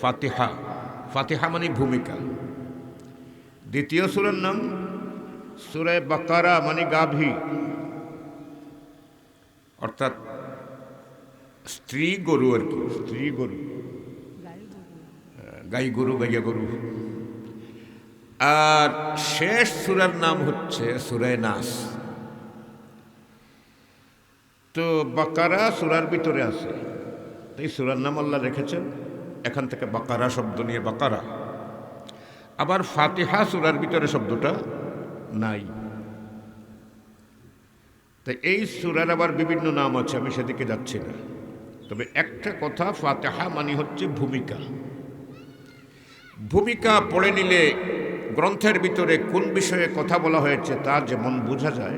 ফাতিহা। ফাতিহা মানে ভূমিকা। দ্বিতীয় সূরার নাম সূরা বাকারা মানে গাভী, অর্থাৎ স্ত্রী গরু আর কি, স্ত্রী গরু, গাই গরু, গাইয়া গরু। আর শেষ সূরার নাম হচ্ছে সূরা নাস। তো বাকারা সূরার ভিতরে আছে, এই সূরার নাম আল্লাহ রেখেছেন, এখান থেকে বাকারা শব্দ নিয়ে বাকারা। আবার ফাতিহা সূরার ভিতরে শব্দটা নাই। তাই এই সূরার আবার বিভিন্ন নাম আছে, আমি সেদিকে যাচ্ছি না। তবে একটা কথা, ফাতিহা মানে হচ্ছে ভূমিকা। ভূমিকা পড়ে নিলে গ্রন্থের ভিতরে কোন বিষয়ে কথা বলা হয়েছে তা যেমন বোঝা যায়,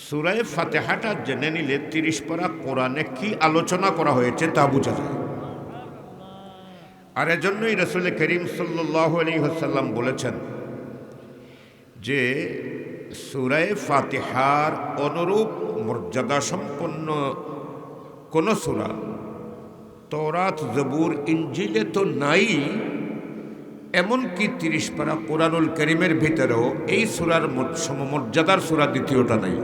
সূরা ফাতিহাটা জেনে নিলে ৩০ পারা কোরআনে কি আলোচনা করা হয়েছে তা বোঝা যায়। আর এজন্যই রাসূল করিম সাল্লাল্লাহু আলাইহি ওয়াসাল্লাম বলেছেন যে সূরা ফাতিহার অনুরূপ মর্যাদা সম্পন্ন কোন সূরা তওরাত, জবুর, ইনজিলে তো নাই, এমনকি ৩০ পারা কোরআনুল কারীমের ভিতরেও এই সূরার সমমর্যাদার সূরা দ্বিতীয়টা নাই।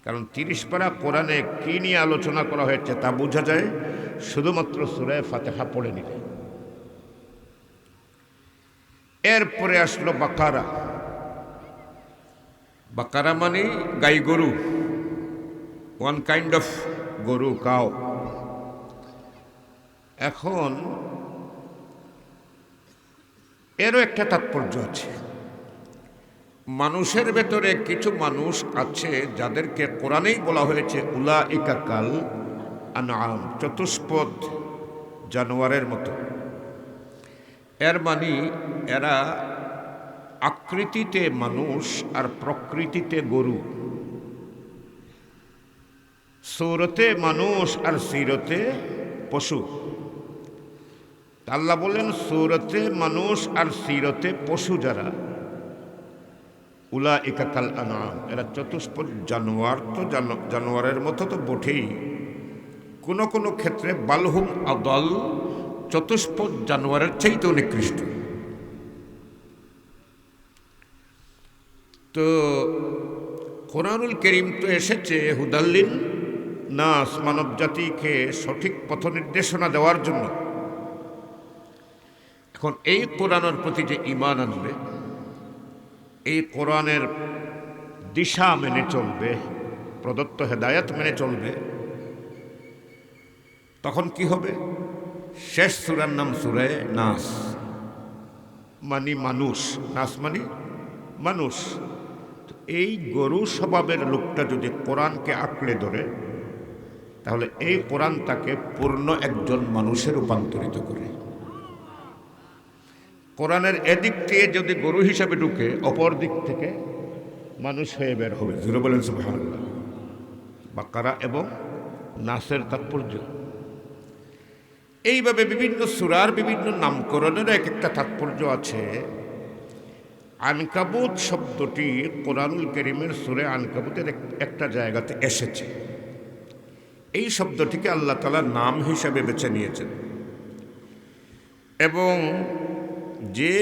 কারণ ৩০ পারা কোরআনে কি নিয়ে আলোচনা করা হয়েছে তা বোঝা যায় শুধুমাত্র সূরা ফাতিহা পড়ে নিলে। এরপরে আসলো বাকারা। বাকারা মানে গাই গরু, ওয়ান কাইন্ড অফ গরু, কাও। এখন এরও একটা তাৎপর্য আছে। মানুষের ভেতরে কিছু মানুষ আছে যাদেরকে কোরআনেই বলা হয়েছে উলাইকা কাল আনআম, চতুষ্পদ জানোয়ারের মতো। এর মানে এরা আকৃতিতে মানুষ আর প্রকৃতিতে গরু, সূরতে মানুষ আর সিরতে পশু। আল্লাহ বলেন সূরতে মানুষ আর সিরতে পশু যারা, উলাইকা কাল আনআম, এরা চতুষ্পদ জানোয়ার। তো জানোয়ারের মতো তো বটেই, কোনো কোনো ক্ষেত্রে বালহুম আদল, চতুষ্পদ জানোয়ারের চাইতেও নিকৃষ্ট। তো কোরআনুল কারীম তো এসেছে হুদাল্লিন নাস, মানব জাতিকে সঠিক পথ নির্দেশনা দেওয়ার জন্য। এখন এই কোরআনের প্রতি যে ঈমান আনবে, এই কোরআনের দিশা মেনে চলবে, প্রদত্ত হেদায়েত মেনে চলবে, তখন কি হবে? শেষ সূরার নাম সূরা নাস, মানে মানুষ। নাস মানে মানুষ। এই গরু স্বভাবের লোকটা যদি কোরআনকে আঁকড়ে ধরে, তাহলে এই কোরআন তাকে পূর্ণ একজন মানুষে রূপান্তরিত করে। কোরআনের এদিক থেকে যদি গরু হিসাবে ঢুকে, অপর দিক থেকে মানুষ হয়ে বের হবে। জোরে বলেন সুবহানাল্লাহ। বাকারা এবং নাসের তাৎপর্য এইভাবে বিভিন্ন সূরার বিভিন্ন নামকরণের এক একটা তাৎপর্য আছে। আনকাবুত শব্দটি কোরআনুল কারীমের সূরা আনকাবুতের একটা জায়গাতে এসেছে। এই শব্দটিকে আল্লাহ তাআলা নাম হিসাবে বেছে নিয়েছেন, এবং যে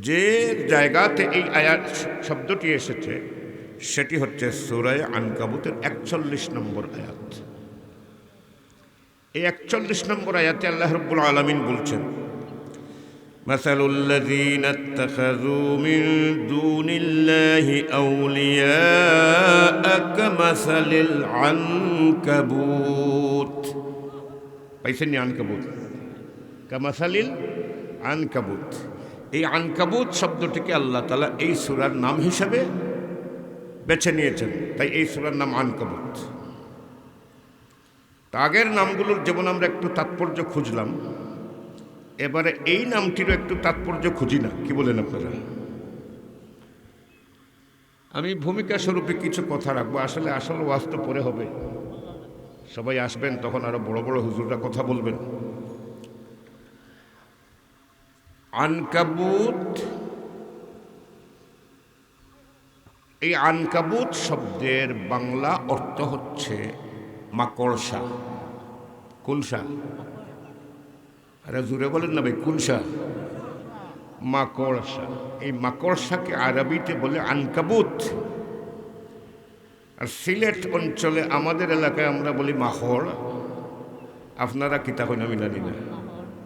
যে জায়গাতে এই আয়াত শব্দটি এসেছে সেটি হচ্ছে সূরা আনকাবুতের ৪১ নম্বর আয়াত। এই ৪১ নম্বর আয়াতে আল্লাহ রাব্বুল আলামিন বলছেন, মাসালুল্লাযীনা ইত্তাখাযূ মিন দুনিল্লাহি আউলিয়া কামাসালিল আনকাবুত। পাইছেন নি? আনকাবুত, কামাসালিল আনকাবুত। এই আনকাবুত শব্দটিকে আল্লাহ তাআলা এই সূরার নাম হিসাবে বেছে নিয়েছেন, তাই এই সূরার নাম আনকাবুত। আগের নামগুলোর যেমন আমরা একটু তাৎপর্য খুঁজলাম, এবারে এই নামটিরও একটু তাৎপর্য খুঁজি না? কি বলেন আপনারা? আমি ভূমিকা স্বরূপে কিছু কথা রাখবো। আসলে আসল ওয়াজ তো পরে হবে, সবাই আসবেন, তখন আরো বড় বড় হুজুররা কথা বলবেন। আনকাবুত, এই আনকাবুত শব্দের বাংলা অর্থ হচ্ছে মাকড়সা। কুলসা। আরে জোরে বলেন না ভাই, কুলসা, মাকড়সা। এই মাকড়সাকে আরবিতে বলে আনকাবুত। আর সিলেট অঞ্চলে আমাদের এলাকায় আমরা বলি মাখড়। আপনারা কিতা কইন আমি জানি না,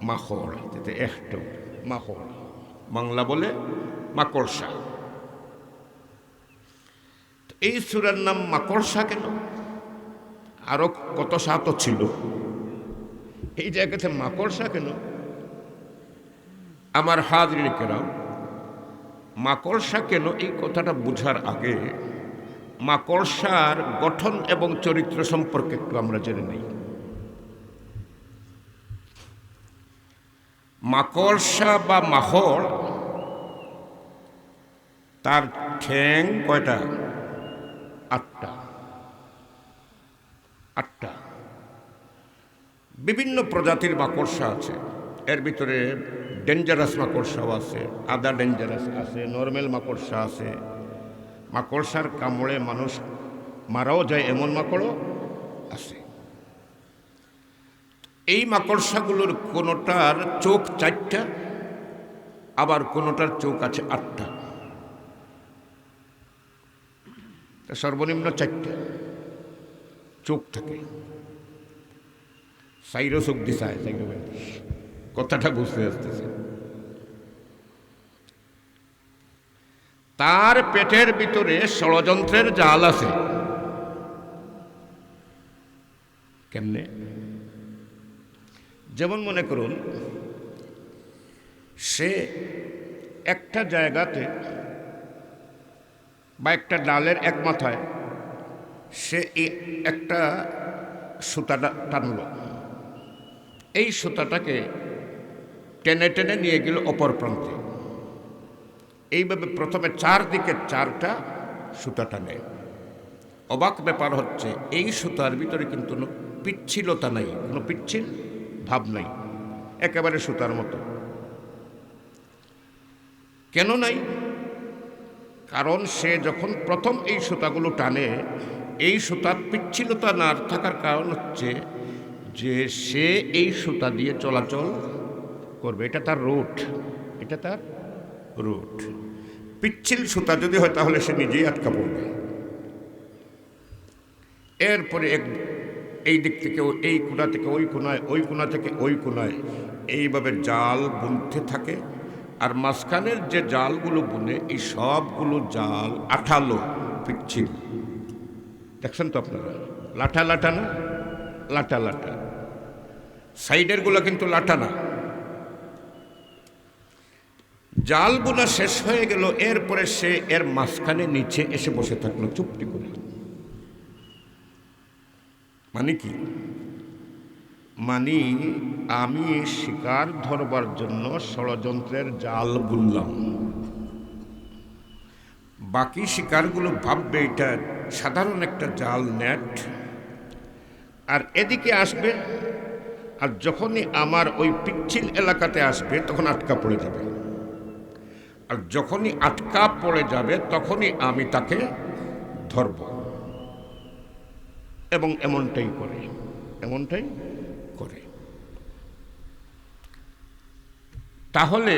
মাখড়, যেতে একটু মাখড়, বাংলা বলে মাকড়সা। এই সূরার নাম মাকড়সা কেন? আরো কত সাত ছিল, এই জায়গাতে মাকড়সা কেন? আমার হাজরিন কেরাম, মাকড়সা কেন এই কথাটা বোঝার আগে মাকড়সার গঠন এবং চরিত্র সম্পর্কে একটু আমরা জেনে নিই। মাকড়সা বা মাহড়, তার ঠ্যাং কয়টা? আটটা। আটটা। বিভিন্ন প্রজাতির মাকড়সা আছে, এর ভিতরে ডেঞ্জারাস মাকড়সাও আছে, আদা ডেঞ্জারাস আছে, নর্মাল মাকড়সা আছে। মাকড়সার কামড়ে মানুষ মারাও যায় এমন মাকড়ও আছে। এই মাকড়সাগুলোর কোনোটার চোখ 4টা, আবার কোনোটার চোখ আছে 8টা। সর্বনিম্ন 4টা চোখ থাকে। সাইরো চোখ দিশায়, কথাটা বুঝতে আসতেছে। তার পেটের ভিতরে ষড়যন্ত্রের জাল আছে। কেমনে? যেমন মনে করুন, সে একটা জায়গাতে বা একটা ডালের এক মাথায় সে একটা সুতা টানল, এই সুতাটাকে টেনে টেনে নিয়ে গেল অপর প্রান্তে। এইভাবে প্রথমে 4 দিকে 4টা সুতা টানে। অবাক ব্যাপার হচ্ছে, এই সুতার ভিতরে কিন্তু কোনো পিচ্ছিলতা নাই, কোনো পিচ্ছিল ভাব নাই, একেবারে সুতার মতো। কেন নাই? কারণ সে যখন প্রথম এই সুতাগুলো টানে, এই সুতার পিচ্ছিলতা না থাকার কারণ হচ্ছে যে সে এই সুতা দিয়ে চলাচল করবে, এটা তার রুট, এটা তার রুট। পিচ্ছিল সুতা যদি হয় তাহলে সে নিজেই আটকা পড়বে। এরপরে এই দিক থেকে এই কোণা থেকে ওই কোণায়, ওই কোণা থেকে ওই কোণায় এইভাবে জাল বুনতে থাকে। আর মাঝখানের যে জালগুলো বুনে, এই সবগুলো জাল আঠালো, পিচ্ছিল। দেখছেন তো আপনারা, লাঠা লাঠা না, লাঠা লাঠা। সাইডের গুলো কিন্তু লাঠা না। জাল বোনা শেষ হয়ে গেল, এরপরে সে এর মাঝখানে নিচে এসে বসে থাকলো চুপটি করে। মানে কি? মানে আমি শিকার ধরবার জন্য ষড়যন্ত্রের জাল বুনলাম। বাকি শিকারগুলো ভাববে এটা সাধারণ একটা জাল, নেট, আর এদিকে আসবে। আর যখনই আমার ওই পিচ্ছিল এলাকাতে আসবে তখন আটকা পড়ে যাবে। আর যখনই আটকা পড়ে যাবে তখনই আমি তাকে ধরব। এবং এমনটাই করে, এমনটাই করে। তাহলে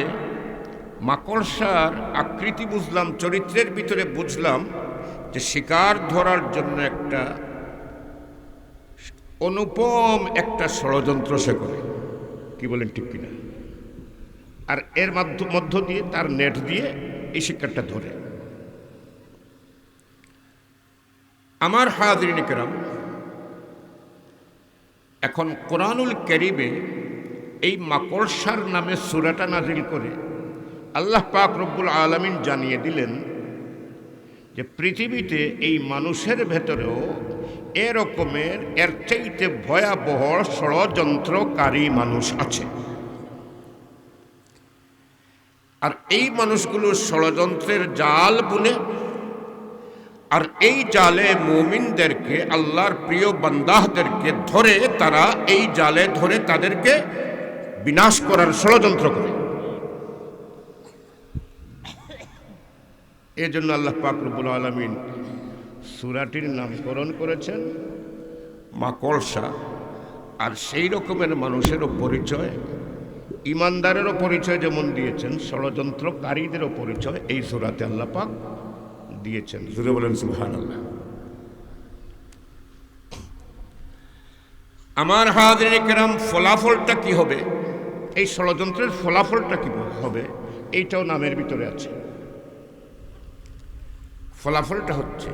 মাকড়সার আকৃতি বুঝলাম, চরিত্রের ভিতরে বুঝলাম যে শিকার ধরার জন্য একটা অনুপম একটা ষড়যন্ত্র সে করে। কি বলেন, ঠিক কিনা? আর এর মধ্য দিয়ে, তার নেট দিয়ে এই শিকারটা ধরে। আমার হাজরিন কেরাম, এখন কোরআনুল কারীমে এই মাকড়সার নামে সূরাটা নাজিল করে আল্লাহ পাক রব্বুল আলামিন জানিয়ে দিলেন যে পৃথিবীতে এই মানুষের ভেতরেও এরকমের এর চাইতে ভয়াবহ ষড়যন্ত্রকারী মানুষ আছে। আর এই মানুষগুলো ষড়যন্ত্রের জাল বুনে, আর এই জালে মুমিনদেরকে, আল্লাহর প্রিয় বান্দাদেরকে ধরে, তারা এই জালে ধরে তাদেরকে বিনাশ করার ষড়যন্ত্র করে। এজন্য আল্লাহ পাক রব্বুল আলামিন সূরাটির নামকরণ করেছেন মাকড়সা। আর সেই রকমের মানুষেরও পরিচয়, ইমানদারেরও পরিচয় যেমন দিয়েছেন, ষড়যন্ত্রকারীদেরও পরিচয় এই সূরাতে আল্লাহ পাক দিয়েছেন। জুড়ে বলেন সুবহানাল্লাহ। আমার হাজির কেরাম, ফলাফলটা কি হবে, এই ষড়যন্ত্রের ফলাফলটা কি হবে, এইটাও নামের ভিতরে আছে। ফলাফলটা হচ্ছে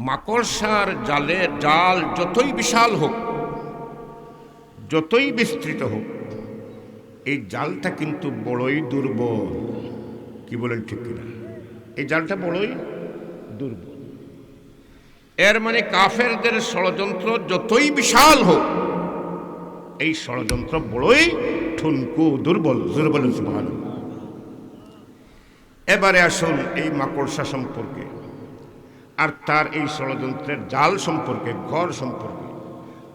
মাকড়সার জাল যতই বিশাল হোক, যতই বিস্তৃত হোক, এই জালটা কিন্তু বড়ই দুর্বল। কি বলেন ঠিক কিনা? এই জালটা বড়ই দুর্বল। এর মানে কাফেরদের ষড়যন্ত্র যতই বিশাল হোক, এই ষড়যন্ত্র বড়ই ঠুনকু, দুর্বল। দুর্বল সুবহানাল্লাহ। এবারে আসুন এই মাকড়সা সম্পর্কে আর তার এই ষড়যন্ত্রের জাল সম্পর্কে, ঘর সম্পর্কে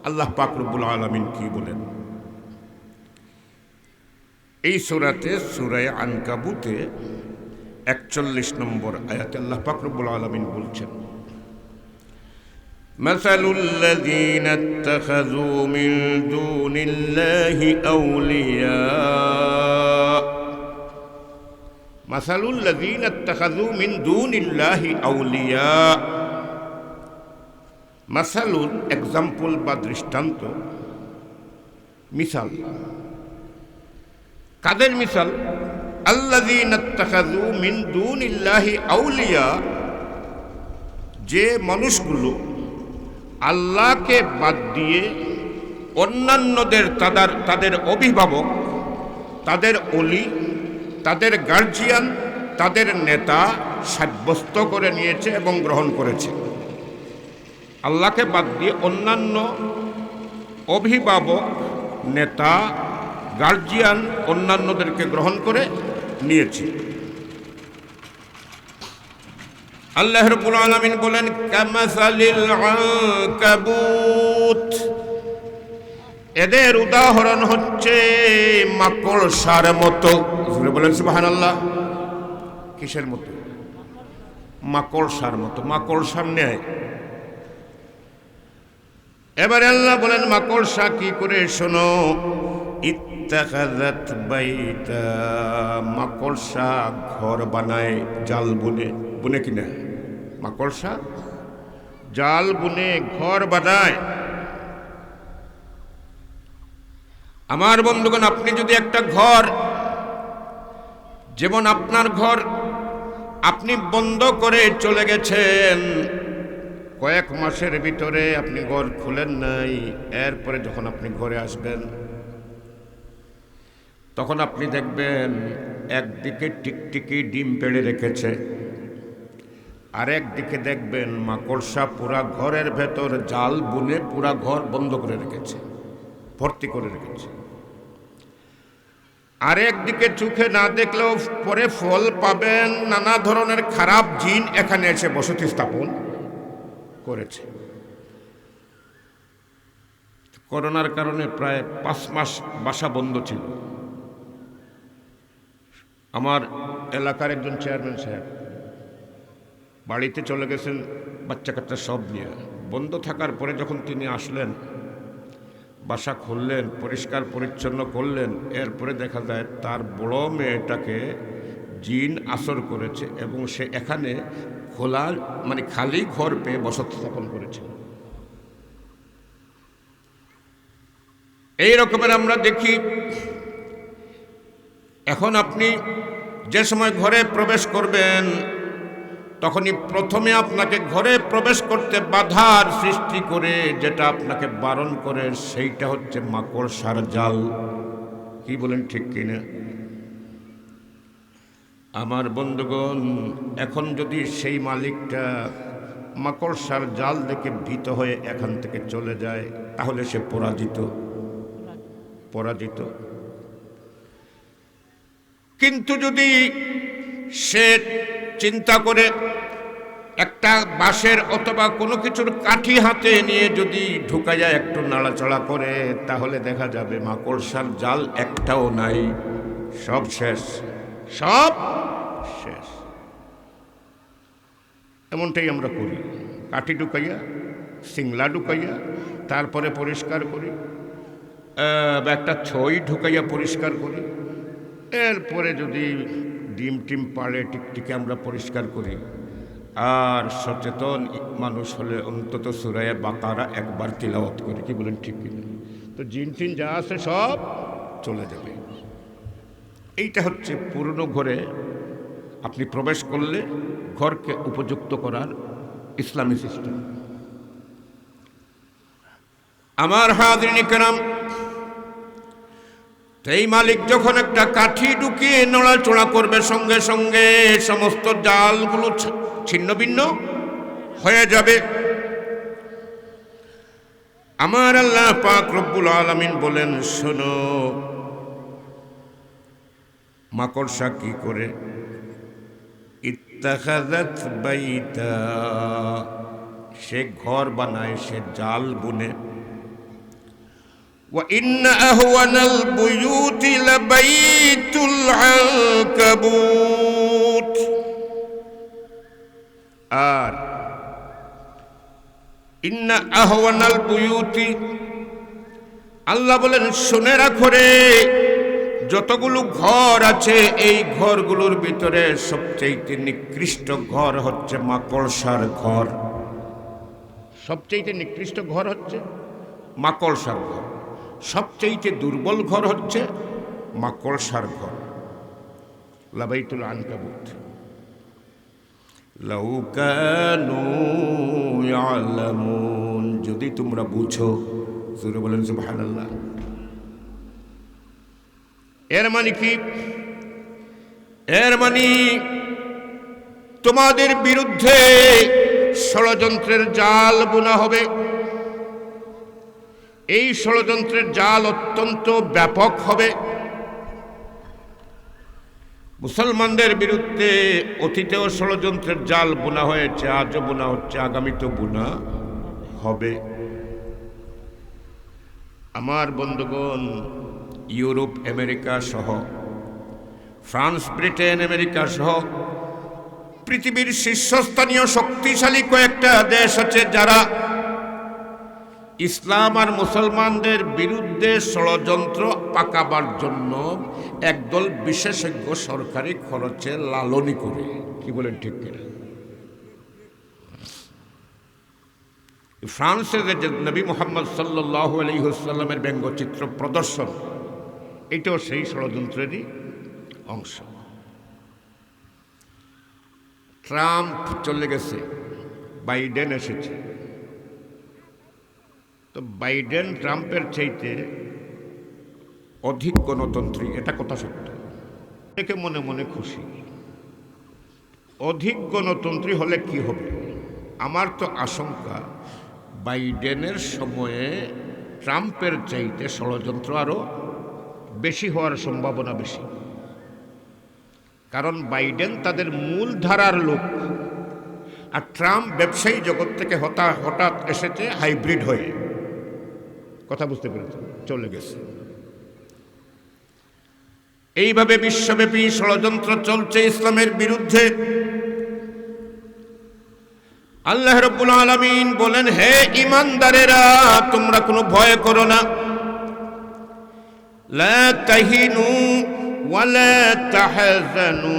আল্লাহ পাক রব্বুল আলামিন কি বলেন এই সূরাতে, সূরা আনকাবুতে ৪১ নম্বর আয়াতে আল্লাহ পাক রব্বুল আলামিন বলছেন, মাসালুল্লাযীনা ইত্তাখাযু মিন দুনিল্লাহি আউলিয়া, মাসালুল্লাযীনা ইত্তাখাযু মিন দুনিল্লাহি আউলিয়া। মাসালুল এক্সাম্পল বা দৃষ্টান্ত, মিসাল। কাদের মিসাল? আল্লাযীনা ইত্তাখাযু মিন দুনিল্লাহি আউলিয়া, যে মানুষগুলো আল্লাহকে বাদ দিয়ে অন্যান্যদের তাদের অভিভাবক, তাদের অলি, তাদের গার্জিয়ান, তাদের নেতা সাব্যস্ত করে নিয়েছে এবং গ্রহণ করেছে। আল্লাহকে বাদ দিয়ে অন্যান্য অভিভাবক, নেতা, গার্জিয়ান, অন্যান্যদেরকে গ্রহণ করে নিয়েছে। আল্লাহ রাব্বুল আলামিন বলেন, কামাসালিল আনকাবুত, এদের উদাহরণ হচ্ছে মাকড়সার মতো। বলেন সুবহানাল্লাহ। কিসের মতো? মাকড়সার মতো, মাকড়সার ন্যায়। এবারে আল্লাহ বলেন মাকড়সা কি করে, শোনো। ইত্তাখাযাত বাইতা, মাকড়সা ঘর বানায় জাল বুনে। বুনে কিনা? মাকড়সা জাল বুনে ঘর বানায়। আমার বন্ধুগণ, আপনি যদি একটা ঘর, যেমন আপনার ঘর আপনি বন্ধ করে চলে গেছেন, কয়েক মাসের ভিতরে আপনি ঘর খুলেন নাই, এরপরে যখন আপনি ঘরে আসবেন তখন আপনি দেখবেন একদিকে টিকটিকি ডিম পেড়ে রেখেছে, আর একদিকে দেখবেন মাকড়সা পুরা ঘরের ভেতর জাল বুনে পুরা ঘর বন্ধ করে রেখেছে, ভর্তি করে রেখেছে। আর একদিকে চোখে না দেখলেও পরে ফল পাবেন, নানা ধরনের খারাপ জিন এখানে এসে বসতি স্থাপন করেছে। করোনার কারণে প্রায় 5 মাস বাসা বন্ধ ছিল। আমার এলাকার একজন চেয়ারম্যান সাহেব বাড়িতে চলে গেছেন বাচ্চা কাচ্চা সব নিয়ে। বন্ধ থাকার পরে যখন তিনি আসলেন, বাসা খুললেন, পরিষ্কার পরিচ্ছন্ন করলেন, এরপরে দেখা যায় তার বড় মেয়েটাকে জিন আসর করেছে এবং সে এখানে খোলা মানে খালি ঘর পেয়ে বসত স্থাপন করেছে। এই রকমের আমরা দেখি। এখন আপনি যে সময় ঘরে প্রবেশ করবেন, তখনই প্রথমে আপনাকে ঘরে প্রবেশ করতে বাধার সৃষ্টি করে যেটা আপনাকে বারণ করে, সেইটা হচ্ছে মাকড়সার জাল। কি বলেন ঠিক কিনা? আমার বন্ধুগণ, এখন যদি সেই মালিকটা মাকড়সার জাল দেখে ভীত হয়ে এখান থেকে চলে যায়, তাহলে সে পরাজিত। কিন্তু যদি সে চিন্তা করে একটা বাঁশের অথবা কোনো কিছুর কাঠি হাতে নিয়ে যদি ঢুকা যায়, একটু নাড়াচাড়া করে, তাহলে দেখা যাবে মাকড়সার জাল একটাও নাই, সব শেষ, সব শেষ। এমনটাই আমরা করি। কাঠি ঢুকাইয়া, সিংলা ঢুকাইয়া, তারপরে পরিষ্কার করি, বা একটা ছই ঢুকাইয়া পরিষ্কার করি, এরপরে যদি ডিম টিম পাড়ে টিকটিকে আমরা পরিষ্কার করি। আর সচেতন মানুষ হলে অন্তত সূরা বাকারা একবার তিলাওয়াত করি, কি বলেন ঠিক কিনা? তো জিন টিন যা আছে সব চলে যাবে। এইটা হচ্ছে পুরনো ঘরে আপনি প্রবেশ করলে ঘরকে উপযুক্ত করার ইসলামী সিস্টেম। আমার হাজিরিন কেরাম, এই মালিক যখন একটা কাঠি ঢুকিয়ে নড়াচড়া করবে, সঙ্গে সঙ্গে সমস্ত জালগুলো ছিন্ন ভিন্ন হয়ে যাবে। আমার আল্লাহ পাক রব্বুল আলামিন বলেন, শোনো মাকড়সা কি করে, ইত্তাখাযাত বাইতা, সে ঘর বানায়, সে জাল বুনে। ওয়া ইন্না আহওয়ানাল বুয়ুতি লাবাইতুল আনকাবুত, আর ইন্না আহওয়ানাল বুয়ুতি, আল্লাহ বলেন শুনে রাখো রে, যতগুলো ঘর আছে এই ঘরগুলোর ভিতরে সবচেয়ে নিকৃষ্ট ঘর হচ্ছে মাকড়সার ঘর। সবচেয়ে নিকৃষ্ট ঘর হচ্ছে মাকড়সার ঘর, সবচেয়ে দুর্বল ঘর হচ্ছে মাকড়সার ঘর। লাবাইতুল আনকাবুত, লাউ কানু ইয়ালামুন, যদি তোমরা বুঝো। জোরে বলেন সুবহানাল্লাহ। এর মানে কি? এর মানে তোমাদের বিরুদ্ধে ষড়যন্ত্রের জাল বোনা হবে। এই ষড়যন্ত্রের জাল অত্যন্ত ব্যাপক হবে। মুসলমানদের বিরুদ্ধে অতীতেও ষড়যন্ত্রের জাল বোনা হয়েছে, আজও বোনা হচ্ছে, আগামীতেও বোনা হবে। আমার বন্ধুগণ, ইউরোপ আমেরিকা সহ, ফ্রান্স ব্রিটেন আমেরিকা সহ পৃথিবীর শীর্ষস্থানীয় শক্তিশালী কয়েকটা দেশ আছে যারা ইসলাম আর মুসলমানদের বিরুদ্ধে ষড়যন্ত্র পাকাবার জন্য একদল বিশেষজ্ঞ সরকারি খরচে লালনি করে। কি বলেন ঠিক কিনা? ফ্রান্সের যে নবী মুহাম্মদ সাল্লাল্লাহু আলাইহি ওয়াসাল্লামের ব্যঙ্গচিত্র প্রদর্শন, এটাও সেই ষড়যন্ত্রেরই অংশ। ট্রাম্প চলে গেছে, বাইডেন এসেছে। তো বাইডেন ট্রাম্পের চাইতে অধিক গণতন্ত্রী, এটা কথা সত্য। একে মনে মনে খুশি। অধিক গণতন্ত্রী হলে কি হবে? আমার তো আশঙ্কা বাইডেনের সময়ে ট্রাম্পের চাইতে ষড়যন্ত্র আরও বেশি হওয়ার সম্ভাবনা বেশি। কারণ বাইডেন তাদের মূল ধারার লোক, আর ট্রাম্প ব্যবসায়ী জগৎ থেকে হঠাৎ এসেছে হাইব্রিড হয়ে। কথা বুঝতে পেরেছেন? চলে গেছে। এইভাবে বিশ্বব্যাপী ষড়যন্ত্র চলছে ইসলামের বিরুদ্ধে। আল্লাহ রাব্বুল আলামিন বলেন, হে ঈমানদারেরা, তোমরা কোনো ভয় করো না। লা তাহিনু ওয়া লা তাহজানু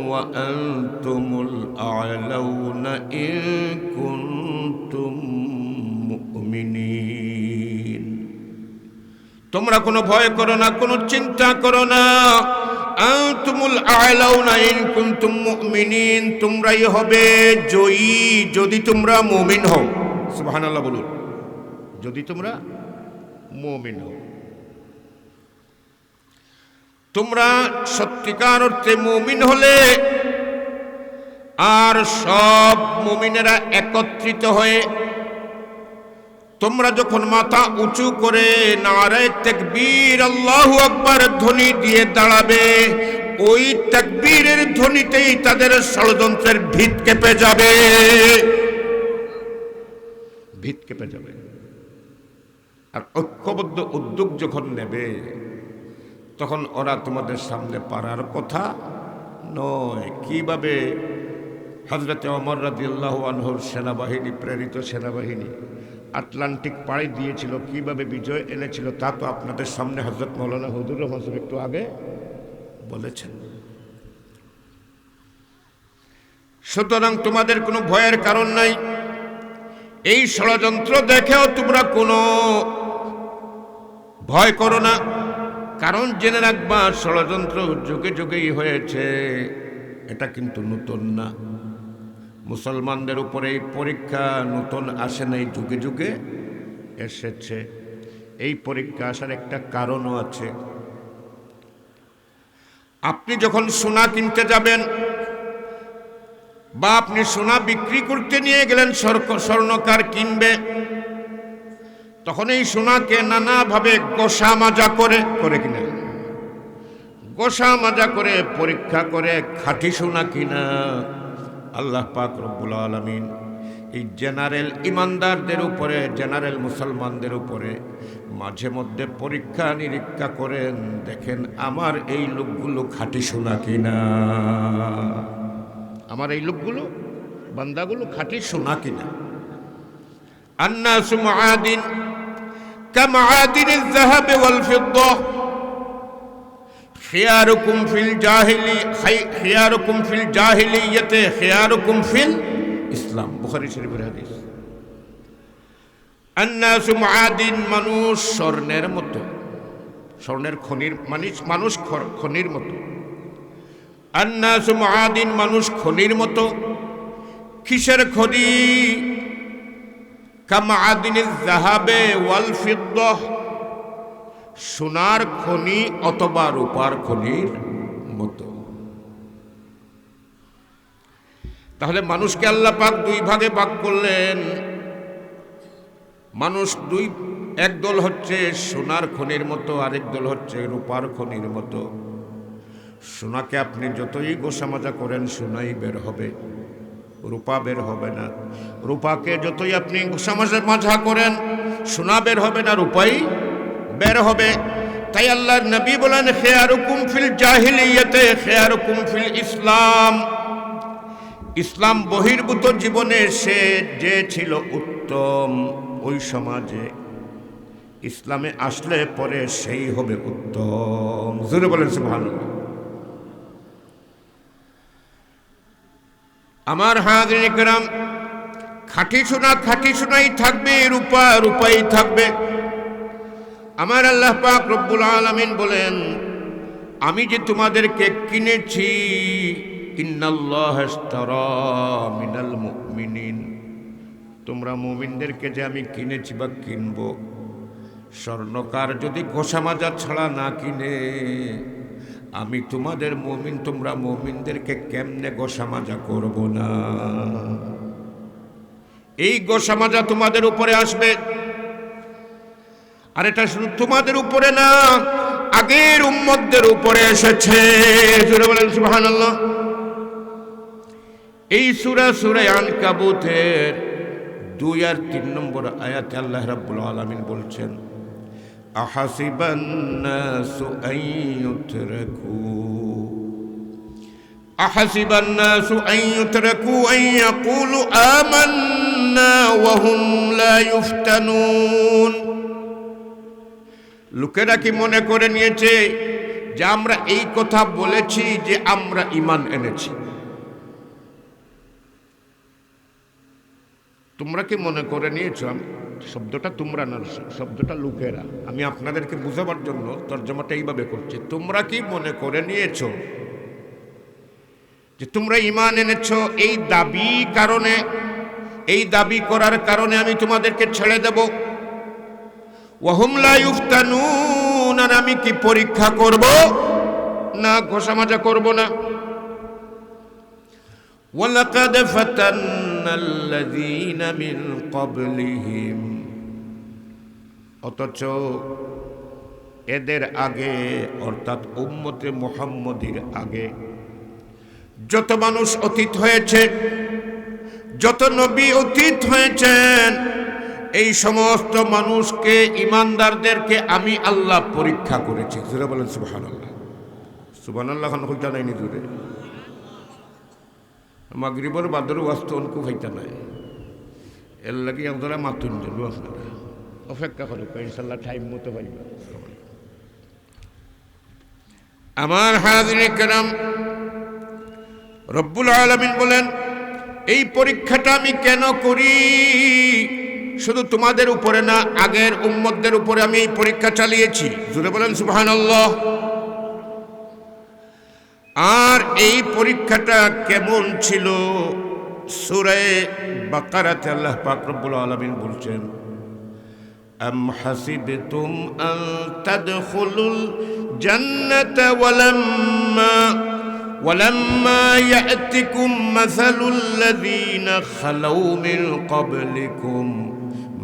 ওয়া আনতুমুল আ'লাউনা ইন কুনতুম মুমিনিন। তোমরা কোনো ভয় করো না, কোনো চিন্তা করো না। আনতুমুল আ'লাউনা ইন কুনতুম মুমিনিন, তোমরাই হবে জয়ী যদি তোমরা মুমিন হও। সুবহানাল্লাহ বলুন, যদি তোমরা মুমিন হও। তোমরা সত্যিকার অর্থে মুমিন হলে, আর সব মুমিনেরা একত্রিত হয়ে তোমরা যখন মাথা উঁচু করে নারায়ে তাকবীর আল্লাহু আকবার ধ্বনি দিয়ে দাঁড়াবে, ওই তাকবীরের ধ্বনিতেই তাদের ষড়যন্ত্রের ভিত কেঁপে যাবে। ভিত কেঁপে যাবে। আর ঐক্যবদ্ধ উদ্যোগ যখন নেবে, তখন ওরা তোমাদের সামনে পারার কথা নয়। কিভাবে হযরতে ওমর রাদিয়াল্লাহু আনহুর সেনাবাহিনী, প্রেরিত সেনাবাহিনী আটলান্টিক পাড়ি দিয়েছিল, কিভাবে বিজয় এনেছিল তা তো আপনাদের সামনে হযরত মাওলানা হুজুর রহমান একটু আগে বলেছেন। সুতরাং তোমাদের কোনো ভয়ের কারণ নাই। এই ষড়যন্ত্র দেখেও তোমরা কোনো ভয় করো না, কারণ জেনে রাখবা ষড়যন্ত্র যুগে যুগেই হয়েছে, এটা কিন্তু নতুন না। মুসলমানদের উপরে এই পরীক্ষা নতুন আসে নাই, যুগে যুগে এসেছে। এই পরীক্ষা আসার একটা কারণও আছে। আপনি যখন সোনা কিনতে যাবেন বা আপনি সোনা বিক্রি করতে নিয়ে গেলেন, স্বর্ণকার কিনবে, তখন এই সোনাকে নানাভাবে গোসা মাজা করে কিনা, গোসা মাজা করে পরীক্ষা করে খাঁটি সোনা কিনা। আল্লাহ পাক রব্বুল আলামিন এই জেনারেল ইমানদারদের উপরে, জেনারেল মুসলমানদের উপরে মাঝে মধ্যে পরীক্ষা নিরীক্ষা করেন, দেখেন আমার এই লোকগুলো খাঁটি সোনা কিনা, আমার এই লোকগুলো বান্দাগুলো খাঁটি সোনা কিনা। আন্নাসু মুআদিন কামাআদিনিজ যাহাবি ওয়াল ফিদ্দা খিয়ারুকুম ফিল জাহিলিয়্যাতি খিয়ারুকুম ফিল ইসলাম। বুখারী শরীফের হাদিস। আন্নাসু মুআদিন, মানুষ স্বর্ণের মতো, স্বর্ণের খনির, মানুষ খনির মতো। আন্নাসু মুআদিন, মানুষ খনির মতো। কিসের খনি? কামাআদিনিজ যাহাবে ওয়াল ফিদ্দা, সোনার খনি অথবা রূপার খনির মতো। তাহলে মানুষকে আল্লাহ পাক দুই ভাগে ভাগ করলেন। মানুষ এক দল হচ্ছে সোনার খনির মতো, আরেক দল হচ্ছে রূপার খনির মতো। সোনাকে আপনি যতই গোসামাজা করেন সোনাই বের হবে, রূপা বের হবে না। রূপাকে যতই আপনি গোসামাজা করেন সোনা বের হবে না, রূপাই বের হবে। তাই আল্লাহর নবী বলেন খিয়ারুকুম ফিল জাহিলিয়্যাতি খিয়ারুকুম ফিল ইসলাম। ইসলাম বহির্ভূত জীবনে সে যে ছিল উত্তম, ওই সমাজে ইসলামে আসলে পরে সেই হবে উত্তম। জোরে বলেন সুবহানাল্লাহ। আমার হাজিরিন কিরাম, খাঁটি সোনা খাঁটি সোনাই থাকবে, রূপা রূপাই থাকবে। আমার আল্লাহ পাক রব্বুল আলামিন বলেন, আমি যে তোমাদেরকে কিনেছি, ইন্নাল্লাহ ইশতারা মিনাল মুমিনিন, তোমরা মুমিনদেরকে যে আমি কিনেছি বা কিনব, স্বর্ণকার যদি গোসামাজা ছাড়া না কিনে, আমি তোমাদের মুমিন, তোমরা মুমিনদেরকে কেমনে গোসামাজা করব না? এই গোসামাজা তোমাদের উপরে আসবে। আর এটা শুধু তোমাদের উপরে না, আগের উম্মতদের উপরে এসেছে। জোরে বলেন সুবহানাল্লাহ। এই সূরা আনকাবুতের 2 আর 3 নম্বর আয়াতে আল্লাহ রাব্বুল আলামিন বলছেন, আহাসিবান নাসু আন ইউতরাকু আন ইয়াকুলু আমান্না ওয়া হুম লা ইফতানুন। লোকেরা কি মনে করে নিয়েছে যে আমরা এই কথা বলেছি যে আমরা ঈমান এনেছি? তোমরা কি মনে করে নিয়েছো? শব্দটা তোমরা না, শব্দটা লোকেরা। আমি আপনাদেরকে বুঝাবার জন্য তর্জমাটা এইভাবে করছি। তোমরা কি মনে করে নিয়েছো যে তোমরা ঈমান এনেছো? এই দাবি কারণে, এই দাবি করার কারণে আমি তোমাদেরকে ছেড়ে দেব। ওয়াহুম লা ইফতানুন, আর আমি কি পরীক্ষা করব না, ঘোষামাজা করব না? ওয়ালাকাদ ফাতান্নাল্লাযীনা মিন ক্বাবলিহিম, অথচ এদের আগে, অর্থাৎ উম্মতে মুহাম্মদীর আগে যত মানুষ অতীত হয়েছে, যত নবী অতীত হয়েছেন, এই সমস্ত মানুষকে, ইমানদারদেরকে আমি আল্লাহ পরীক্ষা করেছি। জোরে বলেন সুবহানাল্লাহ। সুবহানাল্লাহ খান কইতা নাই নি জোরে? মাগরিবের বাদর ওয়াজ তো অনকু খাইতা নাই। এর লাগে আপনারা মাতুন দেব, আপনারা অপেক্ষা করুক, ইনশাল্লাহ টাইম মতো পাইবা। আমার হাজিরে কেরাম, রব্বুল আলামিন বলেন এই পরীক্ষাটা আমি কেন করি? শুধু তোমাদের উপরে না, আগের উম্মতদের উপরে আমি এই পরীক্ষা চালিয়েছি। জোরে বলেন সুবহানাল্লাহ। আর এই পরীক্ষাটা কেমন ছিল? সূরা বাকারাতে আল্লাহ পাক রব্বুল আলামিন বলছেন, আম হাসিবতুম আন তাদখুলুল জান্নাতা ولما يأتكم مثل الذين خلوا من قبلكم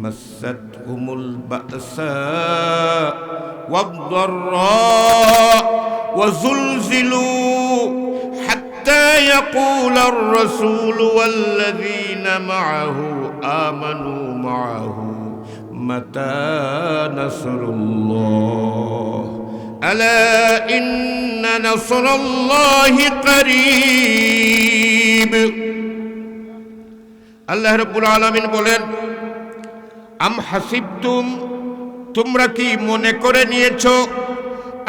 مستهم البأساء والضراء وزلزلوا حتى يقول الرسول والذين معه آمنوا معه متى نصر الله ألا إن نصر الله قريب। আল্লাহ রাব্বুল আলামিন বলেন, আম হাসিবতুম, তোমরা কি মনে করে নিয়েছো,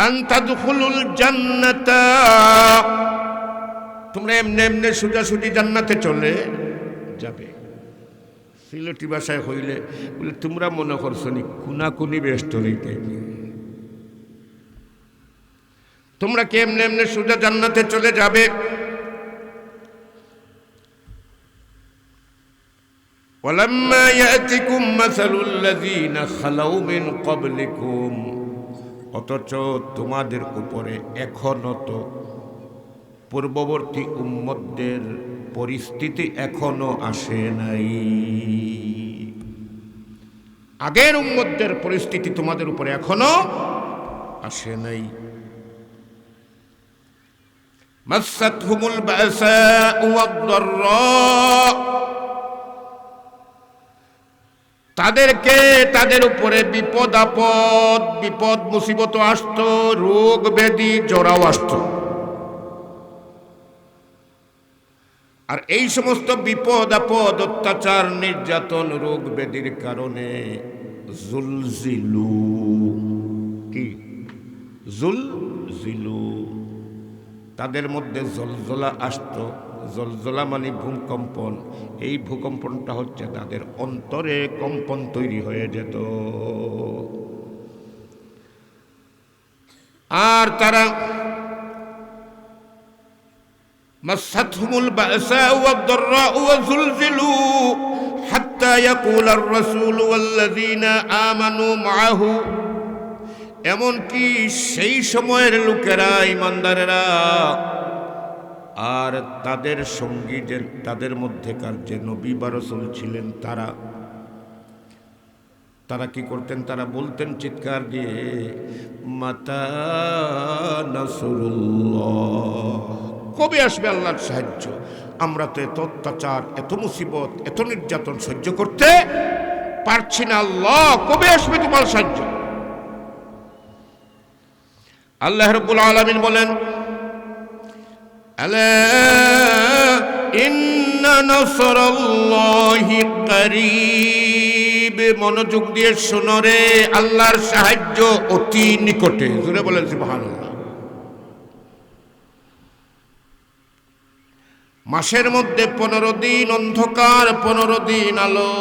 আন তাদখুলুল জান্নাতা, তোমরা এমনি এমনি সোজাসুজি জান্নাতে চলে যাবে। সিলেটি ভাষায় হইলে বলে তোমরা মনে করছো নি কুনাকুনি ব্যস্ত রইতে, তোমরা কি এমনি এমনি সোজা জান্নাতে চলে যাবে? ওয়ালাম্মা ইয়াতিকুম মাসালুল লাযীনা খালাউ মিন ক্বাবলিকুম, অথচ তোমাদের উপরে এখনো তো পূর্ববর্তী উম্মতদের পরিস্থিতি এখনো আসে নাই। আগের উম্মতদের পরিস্থিতি তোমাদের উপরে এখনো আসে নাই। মাসাতহুমুল বাসাউ ওয়াদ-দাররা, তাদের উপরে বিপদ আপদ, বিপদ মুসিবত আসতো, রোগ ব্যাধি জরাও আসতো। আর এই সমস্ত বিপদ আপদ, অত্যাচার, নির্যাতন, রোগ ব্যাধির কারণে জুলজিলু, কি জুলজিলু, তাদের মধ্যে জলজলা আসতো। জলজলা মানে ভূকম্পন। এই ভূকম্পনটা হচ্ছে তাদের অন্তরে কম্পন তৈরি হয়ে যেত। আর তারা মাসাতহুমুল বাসাউ ওয়াদ-দাররাউ ওয়াজুলজিলু হাত্তা ইয়াকুলার রাসূলু ওয়াল্লাযীনা আমানু মাআহু, এমনকি সেই সময়ের লোকেরা, ইমানদারেরা আর তাদের সঙ্গী, যে তাদের মধ্যেকার যে নবী বা রাসূল ছিলেন, তারা কি করতেন? তারা বলতেন চিৎকার দিয়ে, মাতা নাসরুল্লাহ, কবে আসবে আল্লাহর সাহায্য? আমরা তো এত অত্যাচার, এত মুসিবত, এত নির্যাতন সহ্য করতে পারছি না, আল্লাহ কবে আসবে তোমার সাহায্য? আল্লাহ রাব্বুল আলামিন বলেন, আলা ইন্না নাসরাল্লাহি করিব, মনোযোগ দিয়ে শোনো রে, আল্লাহর সাহায্য অতি নিকটে। জোরে বলেন সুবহানাল্লাহ। মাসের মধ্যে 15 দিন অন্ধকার, 15 দিন আলো।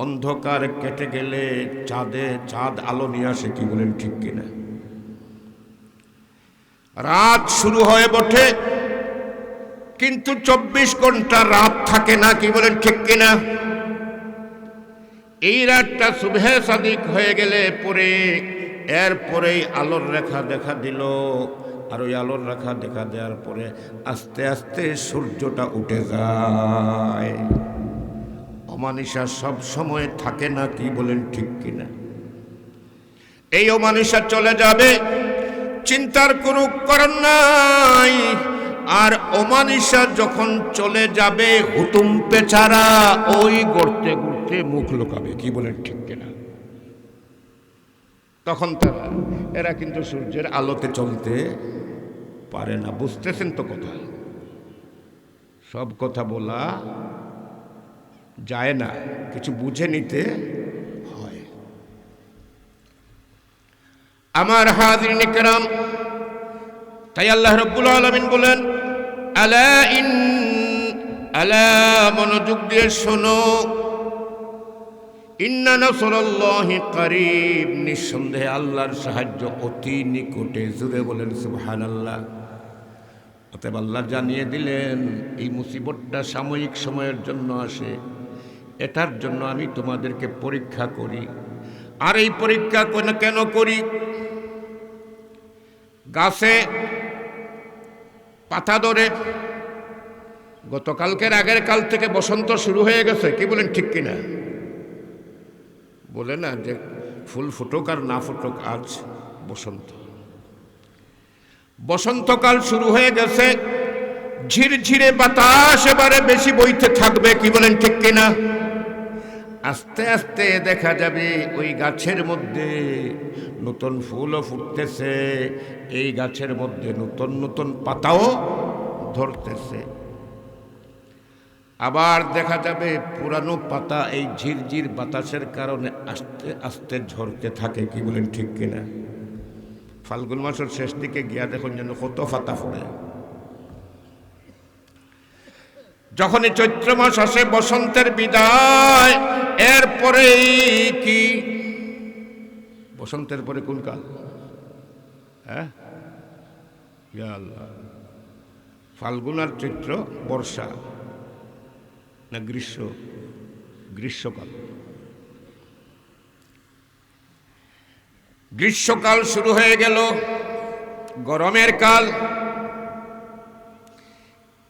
অন্ধকার কেটে গেলে চাঁদ আলো নিয়ে আসে, কি বলেন ঠিক কিনা? রাত শুরু হয়ে বটে, কিন্তু 24 ঘন্টা রাত থাকে না, কি বলেন ঠিক কিনা? এই রাতটা সুবহে সাদিক হয়ে গেলে পরে এরপরেই আলোর রেখা দেখা দিল। আর ওই আলোর রেখা দেখা দেওয়ার পরে আস্তে আস্তে সূর্যটা উঠে যায়। অমানিসা সব সময় থাকে না, কি বলেন ঠিক কিনা? এই অমানিসা চলে যাবে, চিন্তার কোনো কারণ নাই। আর অমানিসা যখন চলে যাবে, হুতুম পেচারা ওই গড়তে গড়তে মুখ লুকাবে, কি বলেন ঠিক কিনা? তখন এরা কিন্তু সূর্যের আলোতে চলতে পারে না। বুঝতেছেন তো কথা? সব কথা বলা যায় না, কিছু বুঝে নিতে হয়। আমার হাজিরিন কিরাম, তাই আল্লাহ রাব্বুল আলামিন বলেন, আলা মনোযোগ দিয়ে শোনো, ইন্না নাসরাল্লাহি করিব, নিঃসন্দেহে আল্লাহর সাহায্য অতি নিকটে। জুড়ে বলেন সুবহানাল্লাহ। অতএব আল্লাহ জানিয়ে দিলেন এই মুসিবতটা সাময়িক সময়ের জন্য আসে, এটার জন্য আমি তোমাদেরকে পরীক্ষা করি। আর এই পরীক্ষা কেন করি? গাছে পাতা ধরে, গতকালকের আগের কাল থেকে বসন্ত শুরু হয়ে গেছে, কি বলেন ঠিক কিনা? বলে না যে ফুল ফুটুক আর না ফুটুক, আজ বসন্ত, বসন্তকাল শুরু হয়ে গেছে। ঝিরঝিরে বাতাস এবারে বেশি বইতে থাকবে, কি বলেন ঠিক কিনা? আস্তে আস্তে দেখা যাবে ওই গাছের মধ্যে নতুন ফুলও ফুটতেছে, এই গাছের মধ্যে নতুন নতুন পাতাও ধরতেছে। আবার দেখা যাবে পুরানো পাতা এই ঝিরঝির বাতাসের কারণে আস্তে আস্তে ঝরতে থাকে, কি বলেন ঠিক কিনা? ফাল্গুন মাসের শেষ দিকে গিয়া দেখুন যেন কত পাতা পড়ে। যখনই চৈত্র মাস আসে, বসন্তের বিদায়, এরপরে কি? বসন্তের পরে কোন কাল? হ্যাঁ, ইয়া আল্লাহ, ফাল্গুন আর চৈত্র বর্ষা না গ্রীষ্ম? গ্রীষ্মকাল। গ্রীষ্মকাল শুরু হয়ে গেল, গরমের কাল।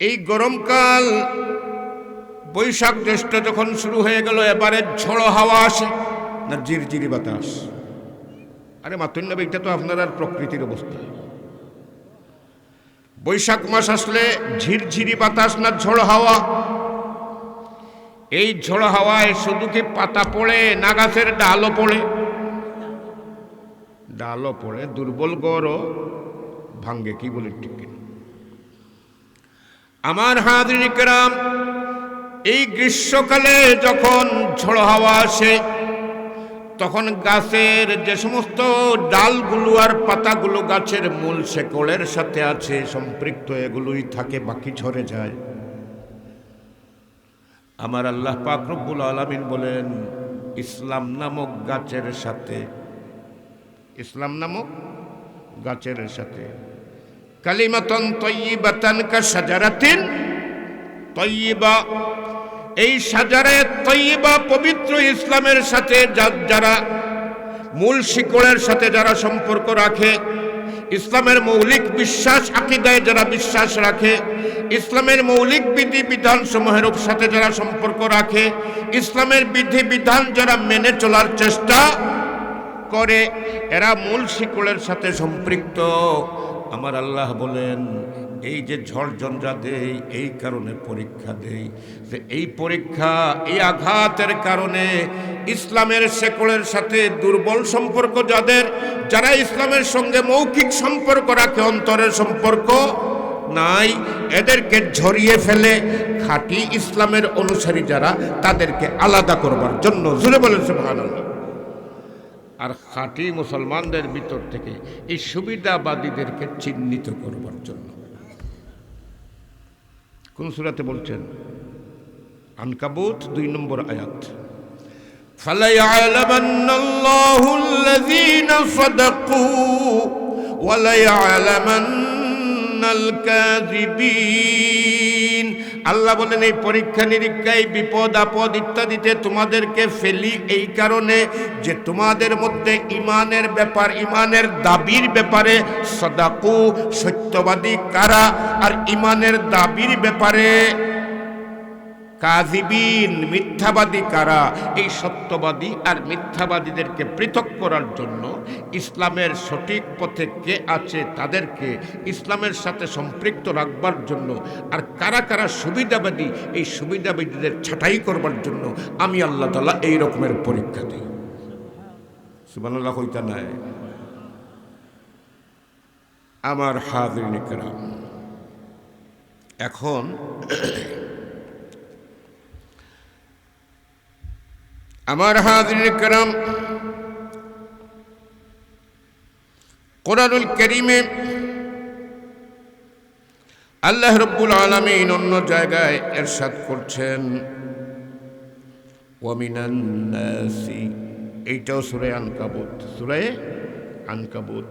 এই গরমকাল বৈশাখ জ্যৈষ্ঠ যখন শুরু হয়ে গেল, এবারে ঝড়ো হাওয়া আসে না ঝিরঝিরি বাতাস? আরে মাতুন, এটা তো আপনার আর প্রকৃতির অবস্থা। বৈশাখ মাস আসলে ঝিরঝিরি বাতাস না ঝড়ো হাওয়া? এই ঝড়ো হাওয়ায় শুধু কি পাতা পড়ে না গাছের ডালও পড়ে? ডালও পড়ে, দুর্বল গড়ও ভাঙ্গে, কি বলে ঠিক কিনা? আমার হাজিরিন কিরাম, এই গ্রীষ্মকালে যখন ঝড়ো হাওয়া আসে, তখন গাছের যে সমস্ত ডালগুলো আর পাতাগুলো গাছের মূল শেকড়ের সাথে আছে সম্পৃক্ত, এগুলোই থাকে, বাকি ঝরে যায়। আমার আল্লাহ পাক রব্বুল আলামিন বলেন, ইসলাম নামক গাছের সাথে, ইসলাম নামক গাছের সাথে কালিমাতুন তাইয়্যিবাতান কাশাজারাতিন তাইয়্যিবা, এই শাজারে তাইয়্যিবা পবিত্র ইসলামের সাথে যারা মূল শিকড়ের সাথে যারা সম্পর্ক রাখে, ইসলামের মৌলিক বিশ্বাস আকীদায় যারা বিশ্বাস রাখে, ইসলামের মৌলিক বিধি বিধান সমূহের সাথে যারা সম্পর্ক রাখে, ইসলামের বিধি বিধান যারা মেনে চলার চেষ্টা করে, এরা মূল শিকড়ের সাথে সম্পৃক্ত। আমার আল্লাহ বলেন, এই যে ঝড় ঝঞ্ঝা দেই, এই কারণে পরীক্ষা দেই, যে এই পরীক্ষা, এই আঘাতের কারণে ইসলামের শেকড়ের সাথে দুর্বল সম্পর্ক যাদের, যারা ইসলামের সঙ্গে মৌখিক সম্পর্ক রাখে, অন্তরের সম্পর্ক নাই, এদেরকে ঝরিয়ে ফেলে খাঁটি ইসলামের অনুসারী যারা, তাদেরকে আলাদা করবার জন্য। জুড়ে বলেন সুবহানাল্লাহ। আর খাঁটি মুসলমানদের ভিতর থেকে এই সুবিধাবাদীদেরকে চিহ্নিত করবার জন্য। কোন সূরাতে বলছেন? আনকাবুত ২ নম্বর আয়াত। ফালায়ালামান্নাল্লাহুল্লাযীনা সাদাকু ওয়া লায়ালামান্নাল কাযিবিন। আল্লাহ বলেন, এই পরীক্ষা নিরীক্ষায়, বিপদ আপদ ইত্যাদিতে তোমাদেরকে ফেলি এই কারণে যে তোমাদের মধ্যে ইমানের ব্যাপার, ইমানের দাবির ব্যাপারে সাদাকু, সত্যবাদী কারা, আর ইমানের দাবির ব্যাপারে কাযিবিন, মিথ্যাবাদী কারা। এই সত্যবাদী আর মিথ্যাবাদীদেরকে পৃথক করার জন্য, ইসলামের সঠিক পথে কে আছে তাদেরকে ইসলামের সাথে সম্পৃক্ত রাখবার জন্য, আর কারা কারা সুবিধাবাদী, এই সুবিধাবাদীদের ছাঁটাই করবার জন্য আমি আল্লাহ তাআলা এই রকমের পরীক্ষা দিই। সুবহানাল্লাহ কইতা নাই? আমার হাজিরিন কিরাম, এখন আমার হাজিরিন کرام, কোরআনুল কারীমে আল্লাহ রাব্বুল আলামিন অন্য জায়গায় ইরশাদ করছেন ওয়া মিনান নাসি, এইটাও সূরা আনকাবুত, সূরা আনকাবুত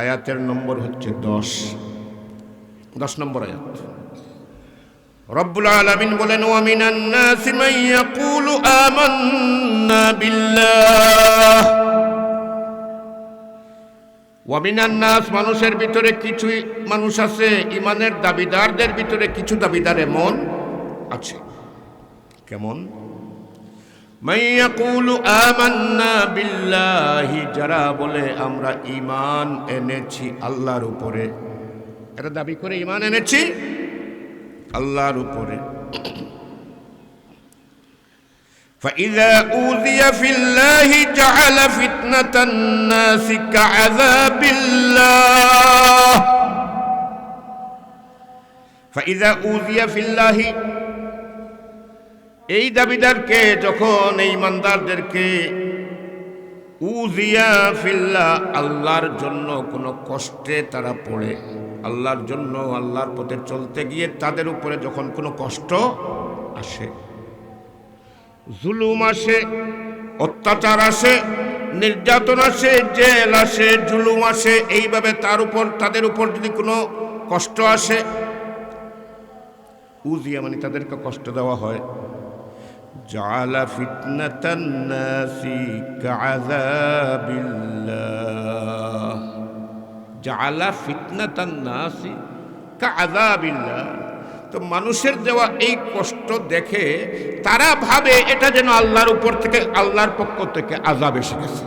আয়াতের নম্বর হচ্ছে 10 নম্বর আয়াত। রব্বুল আলামিন বলেন ওয়া মিনান নাসি মান ইয়াকুলু আমান্না বিল্লাহ, ওয়া মিনান নাস, মানুষের ভিতরে কিছু মানুষ আছে, ঈমানের দাবিদারদের ভিতরে কিছু দাবিদার এমন আছে। কেমন? মান ইয়াকুলু আমান্না বিল্লাহি, যারা বলে আমরা ঈমান এনেছি আল্লাহর উপরে, এরা দাবি করে ঈমান এনেছি আল্লাহর উপরে। فإذا أوذي في الله جعل فتنة الناس كعذاب الله فإذا أوذي في الله, এই দাবিদারকে যখন, এই ইমানদারদেরকে উযিয়া ফিল্লাহ, আল্লাহর জন্য কোনো কষ্টে তারা পড়ে, আল্লাহর জন্য আল্লাহর পথে চলতে গিয়ে তাদের উপরে যখন কোনো কষ্ট আসে, জুলুম আসে, অত্যাচার আসে, নির্যাতন আসে, জেল আসে, জুলুম আসে, এইভাবে তাদের উপর যদি কোনো কষ্ট আসে, উযিয়া মানে তাদেরকে কষ্ট দেওয়া হয়, জাআলা ফিতনাতান নাসি কাআযাবিল্লাহ, জাআলা ফিতনাতান নাসি কাআযাবিল্লাহ। তো মানুষের দেওয়া এই কষ্ট দেখে তারা ভাবে এটা যেন আল্লাহর উপর থেকে, আল্লাহর পক্ষ থেকে আযাব এসে গেছে।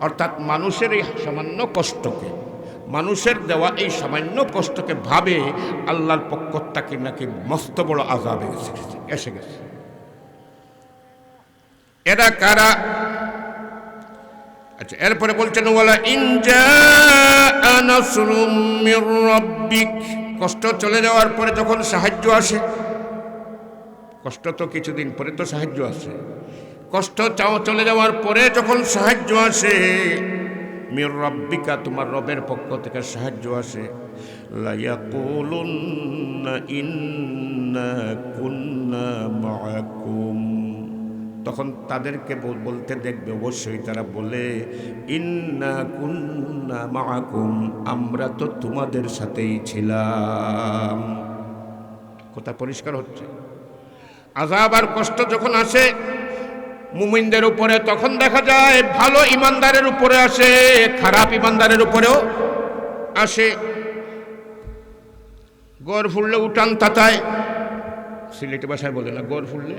অর্থাৎ মানুষের এই সামান্য কষ্টকে, মানুষের দেওয়া এই সামান্য কষ্টকে ভাবে আল্লাহর পক্ষ থেকে নাকি মস্ত বড় আযাব এসে গেছে। এরা কারা? আচ্ছা, এরপরে বলছেন ওয়ালা ইন জাআ নাসরুম মির রাব্বিক, কষ্ট চলে যাওয়ার পরে যখন সাহায্য আসে, কষ্ট তো কিছুদিন পরে তো সাহায্য আসে, কষ্ট চলে যাওয়ার পরে যখন সাহায্য আসে, মির রাব্বিকা, তোমার রবের পক্ষ থেকে সাহায্য আসে, লা ইয়াকুলুন্না ইন্না কুন্না মাআকুম, তখন তাদেরকে বলতে দেখবে, অবশ্যই তারা বলে ইন্না কুন্না মাআকুম, আমরা তো তোমাদের সাথেই ছিলাম। কথা পরিষ্কার হচ্ছে? আযাব আর কষ্ট যখন আসে মুমিনদের উপরে, তখন দেখা যায় ভালো ইমানদারের উপরে আসে, খারাপ ইমানদারের উপরেও আসে। গড় ফুললে উঠান তাতায়, সিলেটি ভাষায় বলে না, গড় ফুললে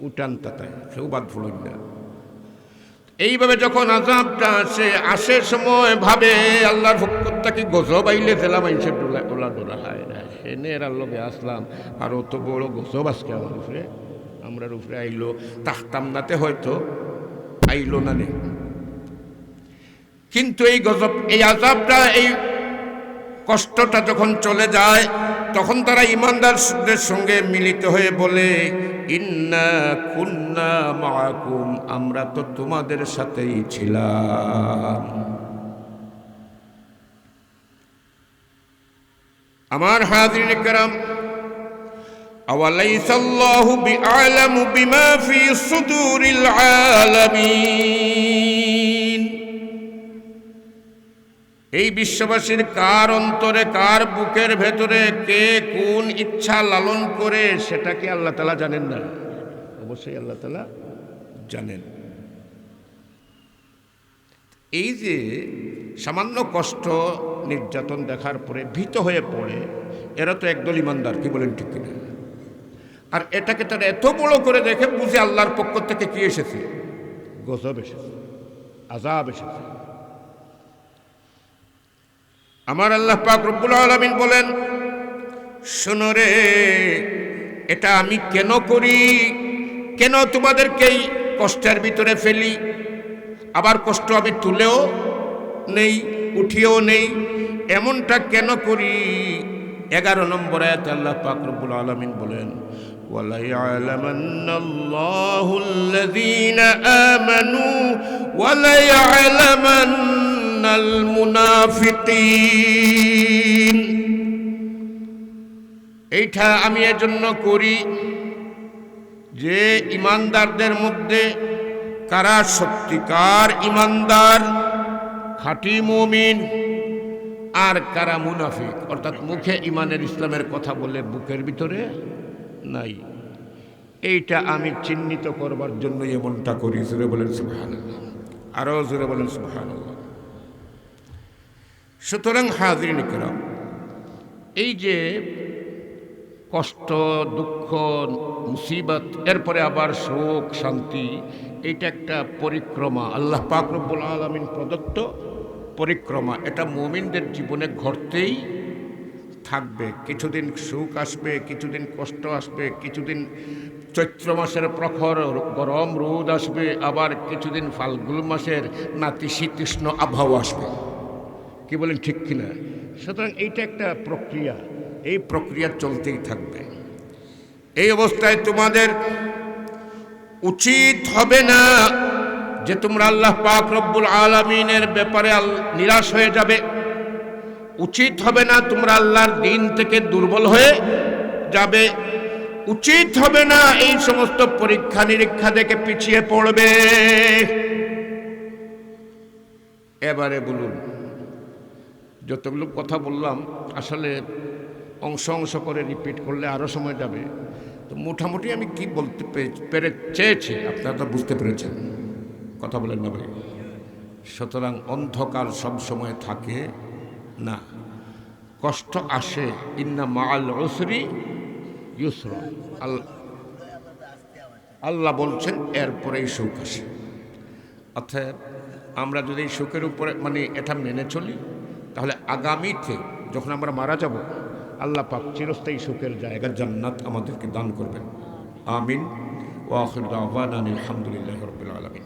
উঠান তাতায়, কেউ বাদ ফুলুন না। এইভাবে যখন আযাবটা আসে সময় ভাবে আল্লাহর হুকুমটা কি গজব আইলে জেলা মানুষের ডোলা ডোলা হয় না, সেনের আল্লগে আসলাম, আর অত বড় গজব আজকে আমার উপরে, আমরার উপরে আইলো, তাহতাম নাতে হয়তো আইলো না নে। কিন্তু এই গজব, এই আযাবটা, এই কষ্টটা যখন চলে যায়, তখন তারা ইমানদারদের সঙ্গে মিলিত হয়ে বলে ইন্না কুন্না মাআকুম, আমরা তো তোমাদের সাথেই ছিলাম। আমার হাজিরিন کرام, আওয়ালাইসাল্লাহু বিআলামু বিমা ফি সুদুরিল আলামিন, এই বিশ্ববাসীর কার অন্তরে, কার বুকের ভেতরে কে কোন ইচ্ছা লালন করে, সেটা কি আল্লাহ তাআলা জানেন না? অবশ্যই আল্লাহ তাআলা জানেন। এই যে সামান্য কষ্ট নির্যাতন দেখার পরে ভীত হয়ে পড়ে, এরা তো একদল ইমানদার, কি বলেন ঠিক কিনা? আর এটাকে তারা এত বড় করে দেখে বুঝে আল্লাহর পক্ষ থেকে কি এসেছে? গজব এসেছে, আযাব এসেছে। আমার আল্লাহ পাক রব্বুল আলামিন বলেন, শোনো রে, এটা আমি কেন করি, কেন তোমাদেরকে এই কষ্টের ভিতরে ফেলি, আবার কষ্ট আমি তুলেও নেই, উঠিয়েও নেই, এমনটা কেন করি? 11 নম্বর আয়াতে আল্লাহ পাক রব্বুল আলামিন বলেন وَلَيَعْلَمَنَّ اللَّهُ الَّذِينَ آمَنُوا وَلَيَعْلَمَنَّ الْمُنَافِقِينَ। এইটা আমি এজন্য করি যে ইমানদারদের মধ্যে কারা সত্যিকার ইমানদার খাঁটি মুমিন আর কারা মুনাফিক, অর্থাৎ মুখে ইমানের ইসলামের কথা বলে বুকের ভিতরে নাই, এইটা আমি চিহ্নিত করবার জন্য এমনটা করি। জোরে বলেন সুবহানাল্লাহ, আরো জোরে বলেন সুবহানাল্লাহ। সুতরাং হাজিরিন কিরাম, এই যে কষ্ট, দুঃখ, মুসিবত, এরপরে আবার শোক, শান্তি, এইটা একটা পরিক্রমা, আল্লাহ পাক রব্বুল আলামিন প্রদত্ত পরিক্রমা। এটা মুমিনদের জীবনে ঘটতেই থাকবে। কিছুদিন সুখ আসবে, কিছুদিন কষ্ট আসবে, কিছুদিন চৈত্র মাসের প্রখর গরম রোদ আসবে, আবার কিছুদিন ফাল্গুন মাসের নাতিশীতোষ্ণ আবহাওয়া আসবে। কি বলেন, ঠিক কিনা? সুতরাং এইটা একটা প্রক্রিয়া, এই প্রক্রিয়া চলতেই থাকবে। এই অবস্থায় তোমাদের উচিত হবে না যে তোমরা আল্লাহ পাক রব্বুল আলামিনের ব্যাপারে নিরাশ হয়ে যাবে। উচিত হবে না তোমরা আল্লাহর দ্বীন থেকে দুর্বল হয়ে যাবে। উচিত হবে না এই সমস্ত পরীক্ষা নিরীক্ষা দেখে পিছিয়ে পড়বে। এবারে বলুন, যতগুলো কথা বললাম আসলে অংশ অংশ করে রিপিট করলে আরও সময় যাবে, তো মোটামুটি আমি কি বলতে চেয়েছি আপনারা তো বুঝতে পেরেছেন, কথা বলেন না ভাই? সুতরাং অন্ধকার সব সময় থাকে না, কষ্ট আসে। ইন্না মাআল উসরি ইউসরা, আল্লাহ বলছেন এরপরেই সুখ আসে। অর্থাৎ আমরা যদি সুখের উপরে এটা মেনে চলি, তাহলে আগামীতে যখন আমরা মারা যাব, আল্লাহ পাক চিরস্থায়ী সুখের জায়গা জান্নাত আমাদেরকে দান করবেন। আমিন। ওয়া আখিরু দাওয়ানা আলহামদুলিল্লাহি রাব্বিল আলামিন।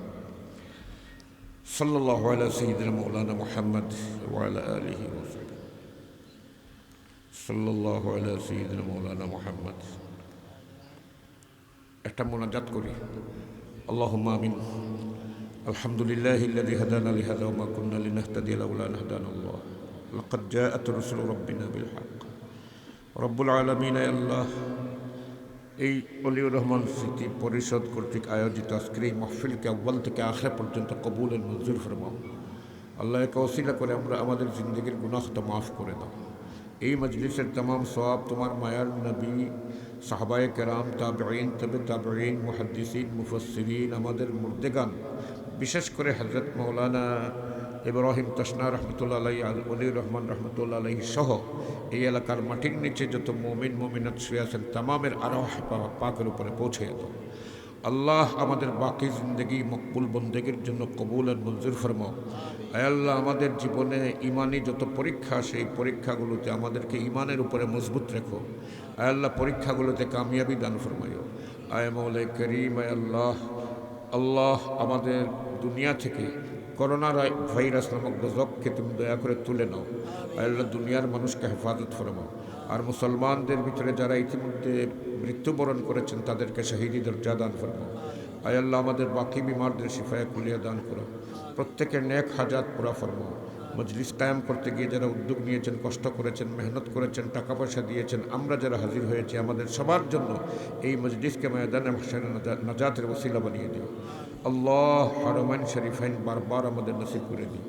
সাল্লাল্লাহু আলা সাইয়্যিদিনা মাওলানা মুহাম্মদ ওয়া আলা আলিহি ওয়া সাহবিহি। সাল্লাল্লাহু আলা সাইয়্যিদিনা মাওলানা মুহাম্মদ। একটা মুনাজাত করি। আল্লাহুম্মা আমিন। আলহামদুলিল্লাহিল্লাযী হাদানা লিহাযা ওয়া মা কুন্না লিনাহতাদিয়া লাউলা আন হাদানাল্লাহ। লাকাদ জাআত রাসূলু রাব্বিনা বিল হক। রব্বুল আলামিন, আল্লাহ, এই ওলিউর রহমান স্মৃতি পরিষদ কর্তৃক আয়োজিত আজকের এই মাহফিলকে আউয়াল থেকে আখির পর্যন্ত কবুল ও মঞ্জুর ফরমাও। আল্লাহ, একে ওসিলা করে আমরা আমাদের জিন্দগির গুনাহটা মাফ করে দাও। এই মজলিসের तमाम সওয়াব তোমার মায়ার নবী, সাহাবায়ে কেরাম, তাবেঈন, তবে তাবেঈন, মুহাদ্দিসিন, মুফাসসিরিন, আমাদের মুর্দেগান, বিশেষ করে হযরত মাওলানা ইব্রাহিম তশনা রহমতুল্লাহ আলাইহি, ওলিউর রহমান রহমতুল্লাহ আলাইহি সহ এই এলাকার মাটির নিচে যত মুমিন মুমিনাত শুয়ে আছেন তামামের আরওয়াহ পাকের উপরে পৌঁছে যেত। আল্লাহ, আমাদের বাকি জিন্দগি মকবুল বন্দেগীর জন্য কবুল আর মঞ্জুর ফরমাও। আয় আল্লাহ, আমাদের জীবনে ইমানি যত পরীক্ষা, সেই পরীক্ষাগুলোতে আমাদেরকে ইমানের উপরে মজবুত রেখো। আয় আল্লাহ, পরীক্ষাগুলোতে কামিয়াবি দান ফরমাইও। আয় মৌলাই করিম, আয় আল্লাহ, আল্লাহ, আমাদের দুনিয়া থেকে করোনা ভাইরাস নামক গজবকে তুমি দয়া করে তুলে নাও। আল্লাহ, দুনিয়ার মানুষকে হেফাজত ফরমাও। আর মুসলমানদের ভিতরে যারা ইতিমধ্যে মৃত্যুবরণ করেছেন তাদেরকে শহীদি দরজা দান ফরমাও। আয় আল্লাহ, আমাদের বাকি বিমারদের শিফায়ে কুলিয়া দান করো। প্রত্যেকের নেক হাজাত পুরা ফরমাও। মজলিস কায়েম করতে গিয়ে যারা উদ্যোগ নিয়েছেন, কষ্ট করেছেন, মেহনত করেছেন, টাকা পয়সা দিয়েছেন, আমরা যারা হাজির হয়েছি, আমাদের সবার জন্য এই মজলিসকে ময়দানে মাহশারে নাজাতের ওসিলা বানিয়ে দিও। আল্লাহ, হারমাইন শরীফাইন বারবার আমাদের নসিব করে দিও।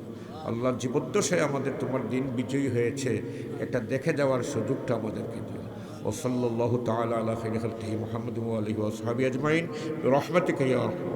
আল্লাহ, জীবদ্দশায় আমাদের তোমার দিন বিজয়ী হয়েছে এটা দেখে যাওয়ার সুযোগটা আমাদেরকে দিও। ও সাল্লাল্লাহু তাআলা আলা খাইরি খালকিহি মুহাম্মাদিন ওয়া আলিহি ওয়া আসহাবিহি আজমাইন বিরহমাতিকা ইয়া আরহাম।